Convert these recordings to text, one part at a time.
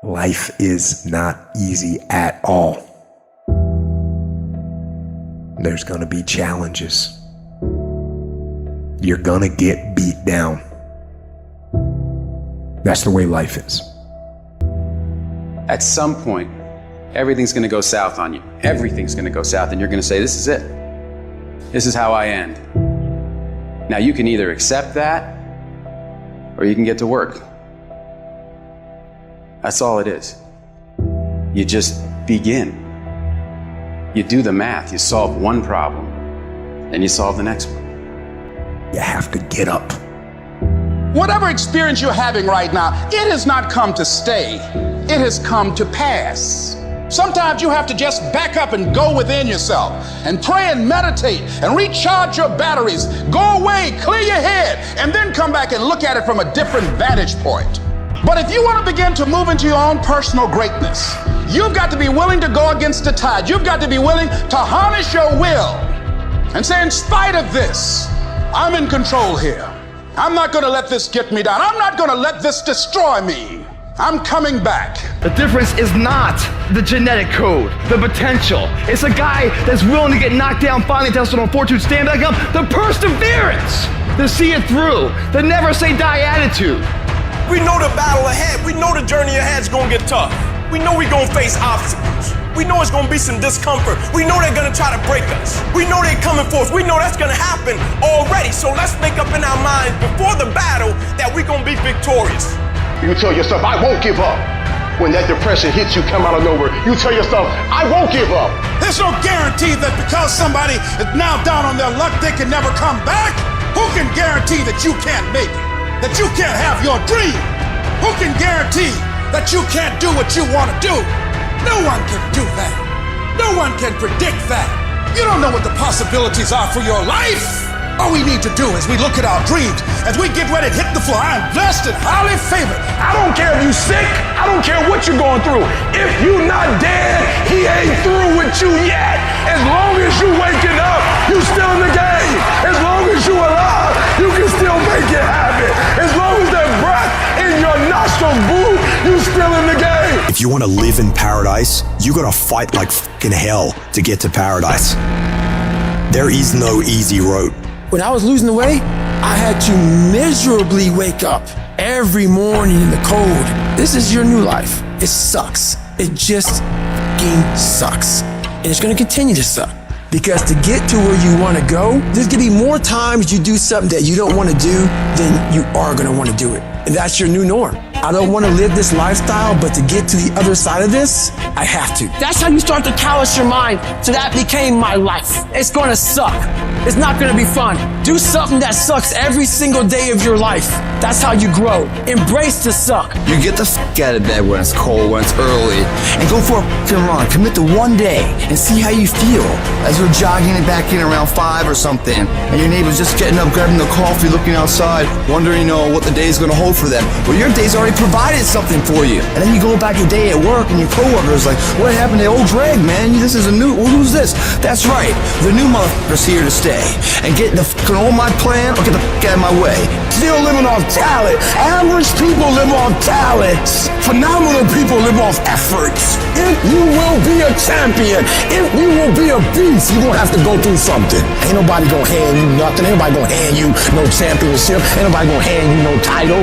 Life is not easy at all. There's gonna be challenges. You're gonna get beat down. That's the way life is. At some point, everything's gonna go south on you. Everything's gonna go south, and you're gonna say, this is it. This is how I end. Now you can either accept that, or you can get to work. That's all it is. You just begin. You do the math, you solve one problem, then you solve the next one. You have to get up. Whatever experience you're having right now, it has not come to stay. It has come to pass. Sometimes you have to just back up and go within yourself and pray and meditate and recharge your batteries. Go away, clear your head, and then come back and look at it from a different vantage point. But if you want to begin to move into your own personal greatness, you've got to be willing to go against the tide. You've got to be willing to harness your will and say, in spite of this, I'm in control here. I'm not going to let this get me down. I'm not going to let this destroy me. I'm coming back. The difference is not the genetic code, the potential. It's a guy that's willing to get knocked down, finally tested on fortune, stand back up. The perseverance to see it through, the never say die attitude. We know the battle ahead. We know the journey ahead is gonna get tough. We know we're gonna face obstacles. We know it's gonna be some discomfort. We know they're gonna try to break us. We know they're coming for us. We know that's gonna happen already. So let's make up in our minds before the battle that we're gonna be victorious. You tell yourself, I won't give up. When that depression hits you, come out of nowhere, you tell yourself, I won't give up. There's no guarantee that because somebody is now down on their luck, they can never come back. Who can guarantee that you can't make it? That you can't have your dream? Who can guarantee that you can't do what you want to do? No one can do that. No one can predict that. You don't know what the possibilities are for your life. All we need to do is we look at our dreams as we get ready to hit the floor. I'm blessed and highly favored. I don't care if you sick. I don't care what you're going through. If you not dead, he ain't through with you yet. As long as you waking up, you still in the game. As long as you alive, you can still make it happen. As long as that breath in your nostrils, boo, you still in the game. If you want to live in paradise, you gotta fight like fucking hell to get to paradise. There is no easy road. When I was losing the weight, I had to miserably wake up every morning in the cold. This is your new life. It sucks. It just fucking sucks. And it's gonna continue to suck. Because to get to where you wanna go, there's gonna be more times you do something that you don't wanna do than you are gonna wanna do it. And that's your new norm. I don't wanna live this lifestyle, but to get to the other side of this, I have to. That's how you start to callous your mind. So that became my life. It's gonna suck. It's not gonna be fun. Do something that sucks every single day of your life. That's how you grow. Embrace the suck. You get the fuck out of bed when it's cold, when it's early, and go for a fucking run. Commit to one day and see how you feel. As you're jogging it back in around 5 or something, and your neighbor's just getting up, grabbing the coffee, looking outside, wondering, what the day's gonna hold for them. Well, your day's already provided something for you. And then you go about your day at work, and your coworker's like, what happened to old Greg, man? This is a new, who's this? That's right, the new motherfucker's here to stay. And get the fucking on my plan, or get the fuck out of my way. Still living off talent. Average people live off talents. Phenomenal people live off efforts. If you will be a champion, if you will be a beast, you're gonna have to go through something. Ain't nobody gonna hand you nothing. Ain't nobody gonna hand you no championship. Ain't nobody gonna hand you no title.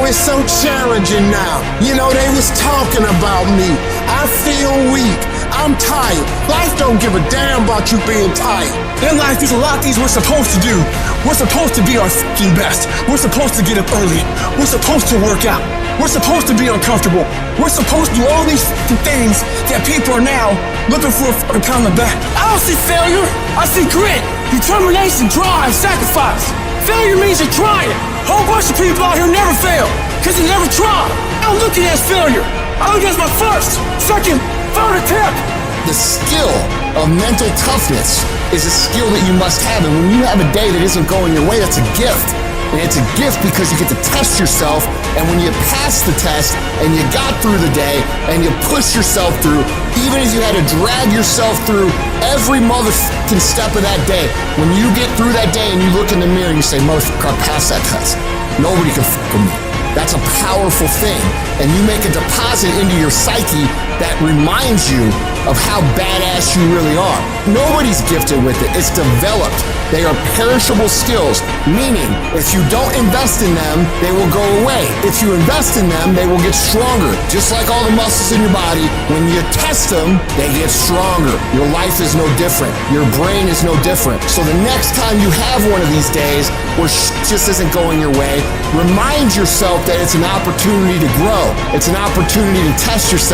It's so challenging now. They was talking about me. I feel weak. I'm tired. Life don't give a damn about you being tired. In life, there's a lot of things we're supposed to do. We're supposed to be our fucking best. We're supposed to get up early. We're supposed to work out. We're supposed to be uncomfortable. We're supposed to do all these fucking things that people are now looking for a fucking pound of back. I don't see failure. I see grit, determination, drive, sacrifice. Failure means you're trying. A whole bunch of people out here never fail because they never try. I don't look at it as failure. I look at it as my first, second, third attempt. The skill of mental toughness is a skill that you must have. And when you have a day that isn't going your way, that's a gift. And it's a gift because you get to test yourself. And when you pass the test and you got through the day and you push yourself through, even if you had to drag yourself through every motherfucking step of that day, when you get through that day and you look in the mirror and you say, motherfucker, I passed that test. Nobody can fuck with me. That's a powerful thing. And you make a deposit into your psyche that reminds you of how badass you really are. Nobody's gifted with it. It's developed. They are perishable skills, meaning if you don't invest in them, they will go away. If you invest in them, they will get stronger. Just like all the muscles in your body, when you test them, they get stronger. Your life is no different. Your brain is no different. So the next time you have one of these days where just isn't going your way, remind yourself that it's an opportunity to grow. It's an opportunity to test yourself.